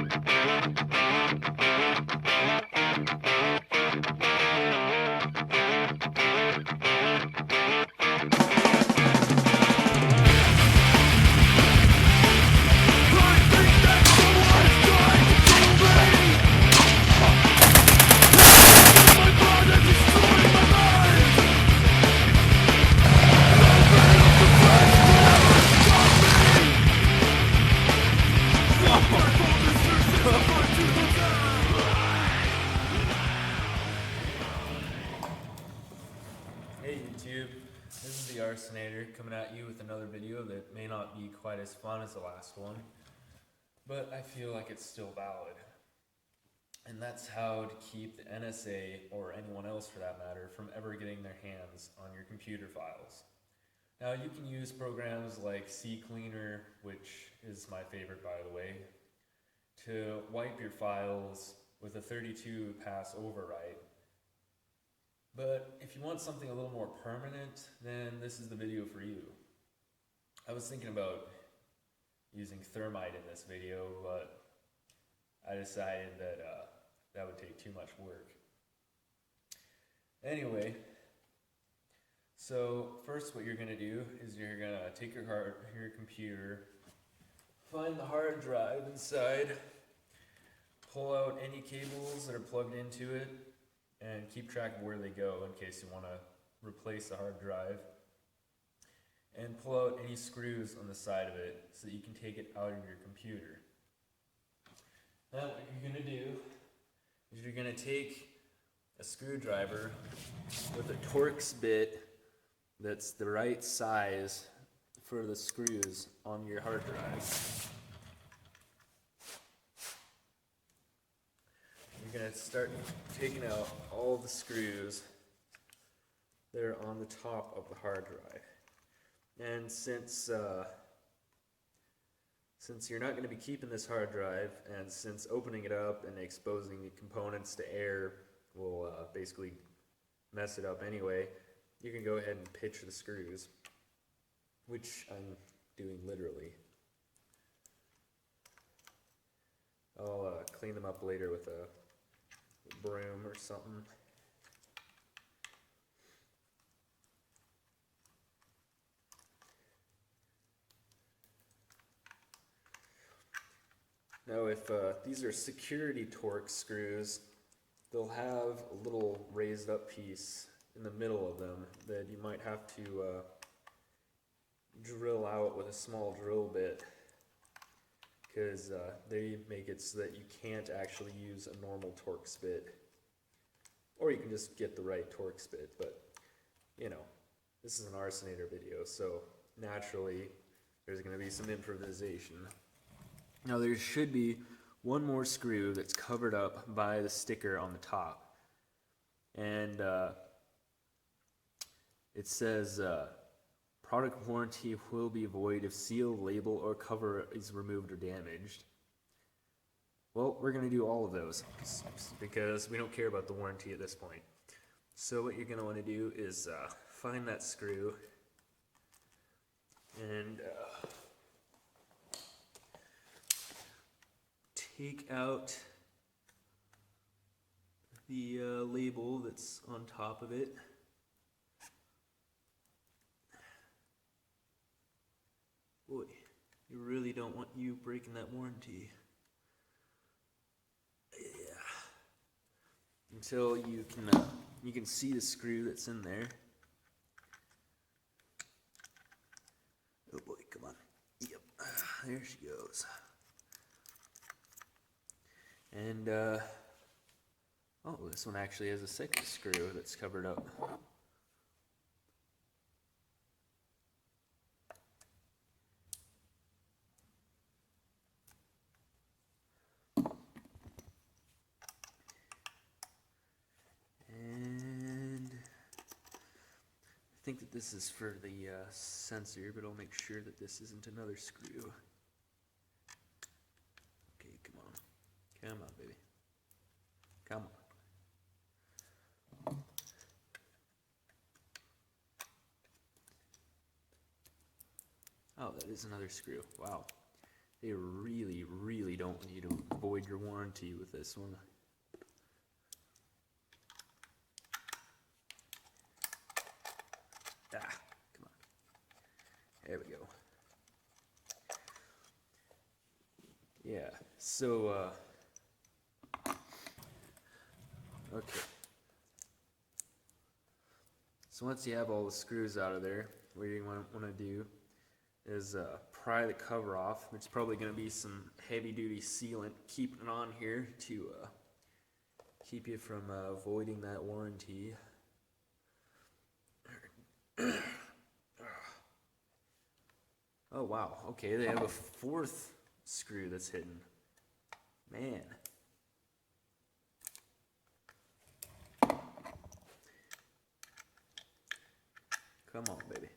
Hey YouTube, this is the Arsonator coming at you with another video that may not be quite as fun as the last one, but I feel like it's still valid. And that's how to keep the NSA, or anyone else for that matter, from ever getting their hands on your computer files. Now you can use programs like CCleaner, which is my favorite by the way, to wipe your files with a 32-pass override. But if you want something a little more permanent, then this is the video for you. I was thinking about using thermite in this video, but I decided that that would take too much work. Anyway, so first what you're going to do is you're going to take your computer, find the hard drive inside, pull out any cables that are plugged into it, and keep track of where they go in case you want to replace the hard drive. And pull out any screws on the side of it so that you can take it out of your computer. Now what you're going to do is you're going to take a screwdriver with a Torx bit that's the right size for the screws on your hard drive. You're going to start taking out all the screws that are on the top of the hard drive. And since you're not going to be keeping this hard drive, and since opening it up and exposing the components to air will basically mess it up anyway, you can go ahead and pitch the screws, which I'm doing literally. I'll clean them up later with a broom or something. Now if these are security Torx screws, they'll have a little raised up piece in the middle of them that you might have to drill out with a small drill bit, because they make it so that you can't actually use a normal Torx bit. Or you can just get the right Torx bit, but you know, this is an Arsonator video, so naturally there's going to be some improvisation. Now there should be one more screw that's covered up by the sticker on the top. And it says, product warranty will be void if seal, label, or cover is removed or damaged. Well, we're going to do all of those because we don't care about the warranty at this point. So what you're going to want to do is find that screw and take out the label that's on top of it. Boy, you really don't want you breaking that warranty. Yeah. Until you can see the screw that's in there. Oh boy, come on. Yep, there she goes. And oh, this one actually has a second screw that's covered up. And I think that this is for the sensor, but I'll make sure that this isn't another screw. Okay, come on. Come on, baby. Come on. Oh, that is another screw. Wow. They really, really don't need to void your warranty with this one. Come on. There we go. Yeah, so, okay. So once you have all the screws out of there, what you want to do is pry the cover off, which is probably going to be some heavy-duty sealant, keeping it on here to keep you from voiding that warranty. Oh wow, okay, they have a fourth screw that's hidden. Man. Come on, baby.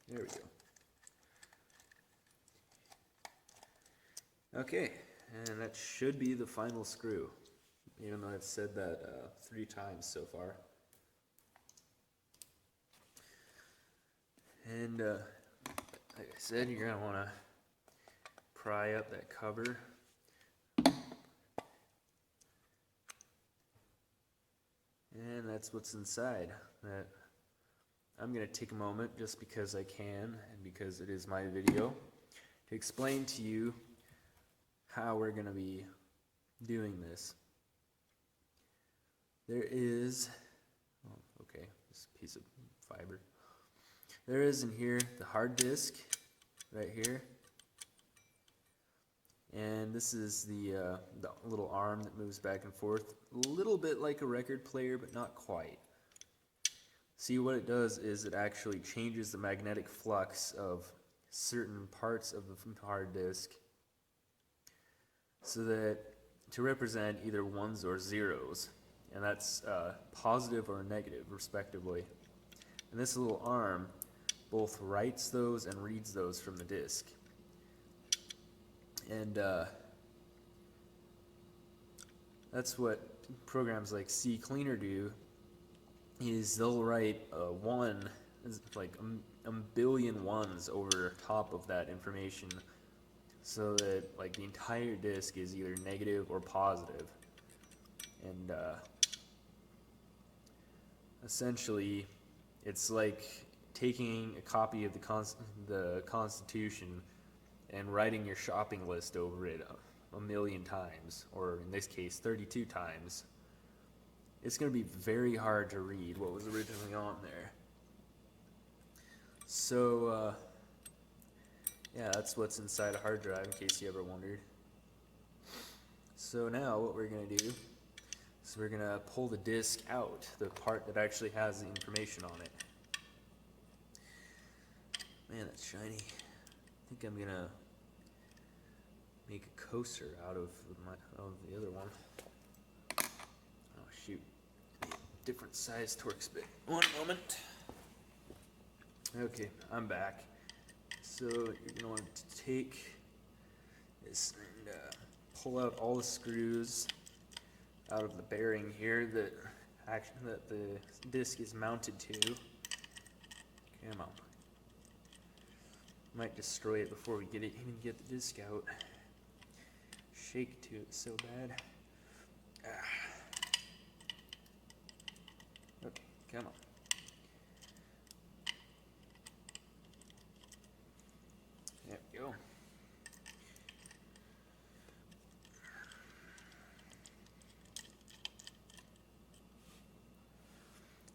There we go. Okay, and that should be the final screw, even though I've said that 3 times so far. And like I said, you're going to want to pry up that cover. And that's what's inside. That I'm going to take a moment, just because I can and because it is my video, to explain to you how we're going to be doing this. There is, this piece of fiber. There is in here the hard disk right here, and this is the little arm that moves back and forth, a little bit like a record player, but not quite. See, what it does is it actually changes the magnetic flux of certain parts of the hard disk, so that to represent either ones or zeros, and that's positive or negative respectively. And this little arm both writes those and reads those from the disk. And that's what programs like CCleaner do, is they'll write one, like a billion ones over top of that information, so that like the entire disk is either negative or positive. And essentially it's like taking a copy of the Constitution and writing your shopping list over it a million times, or in this case 32 times. It's going to be very hard to read what was originally on there. So yeah, that's what's inside a hard drive, in case you ever wondered. So now what we're going to do is we're going to pull the disk out, the part that actually has the information on it. Man, that's shiny. I think I'm going to make a coaster out of the other one. Oh shoot. Different size Torx bit. One moment. Okay, I'm back. So you're going to want to take this and pull out all the screws out of the bearing here that the disc is mounted to. Come on. Might destroy it before we even get the disc out. Shake to it so bad. Okay, come on. There we go.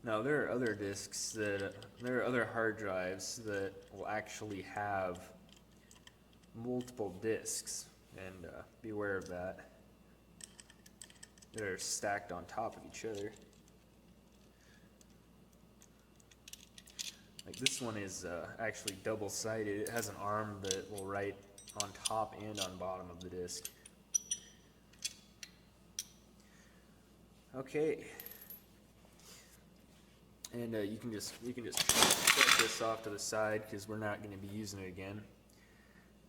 Now there are other there are other hard drives that will actually have multiple disks, and beware of that. They're stacked on top of each other. Like this one is actually double-sided. It has an arm that will write on top and on bottom of the disk. Okay. And you can just set this off to the side, because we're not going to be using it again.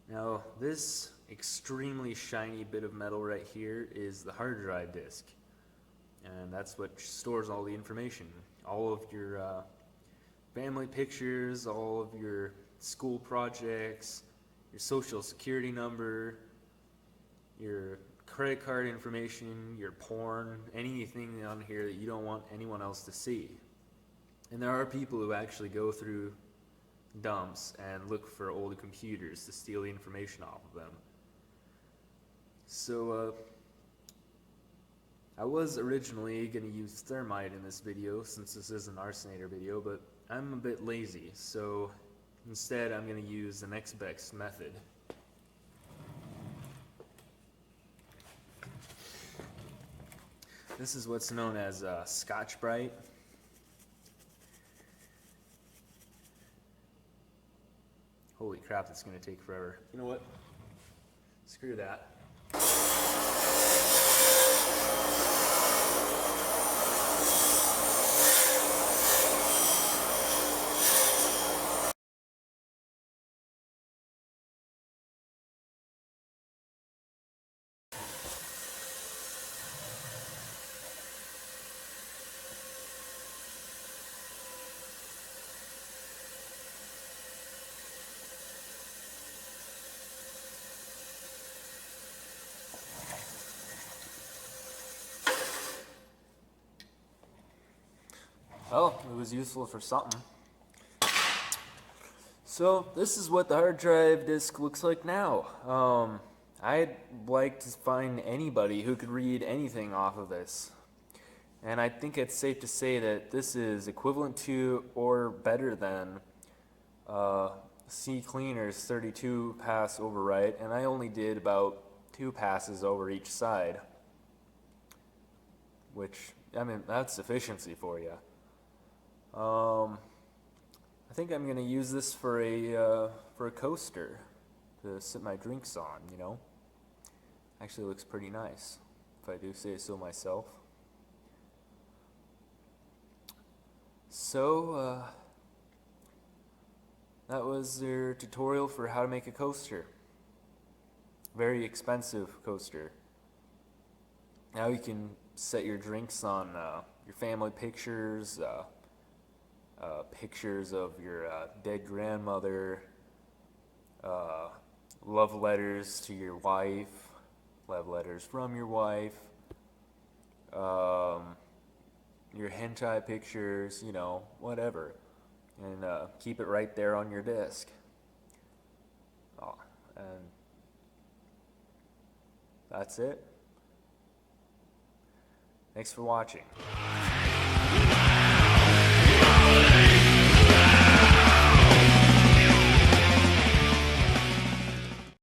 Now this extremely shiny bit of metal right here is the hard drive disk, and that's what stores all the information, all of your family pictures, all of your school projects, your social security number, your credit card information, your porn, anything on here that you don't want anyone else to see. And there are people who actually go through dumps and look for old computers to steal the information off of them. So, I was originally going to use thermite in this video, since this is an arsonator video, but I'm a bit lazy, so instead I'm going to use the next best method. This is what's known as Scotch-Brite. Holy crap, that's going to take forever. You know what? Screw that. Well, it was useful for something. So this is what the hard drive disk looks like now. I'd like to find anybody who could read anything off of this. And I think it's safe to say that this is equivalent to or better than CCleaner's 32 pass overwrite, and I only did about 2 passes over each side. Which, I mean, that's efficiency for you. I think I'm gonna use this for a coaster to sit my drinks on. You know, actually looks pretty nice, if I do say so myself. So that was their tutorial for how to make a coaster. Very expensive coaster. Now you can set your drinks on your family pictures. Pictures of your dead grandmother, love letters to your wife, love letters from your wife, your hentai pictures, you know, whatever, and keep it right there on your disk. Oh, and that's it. Thanks for watching.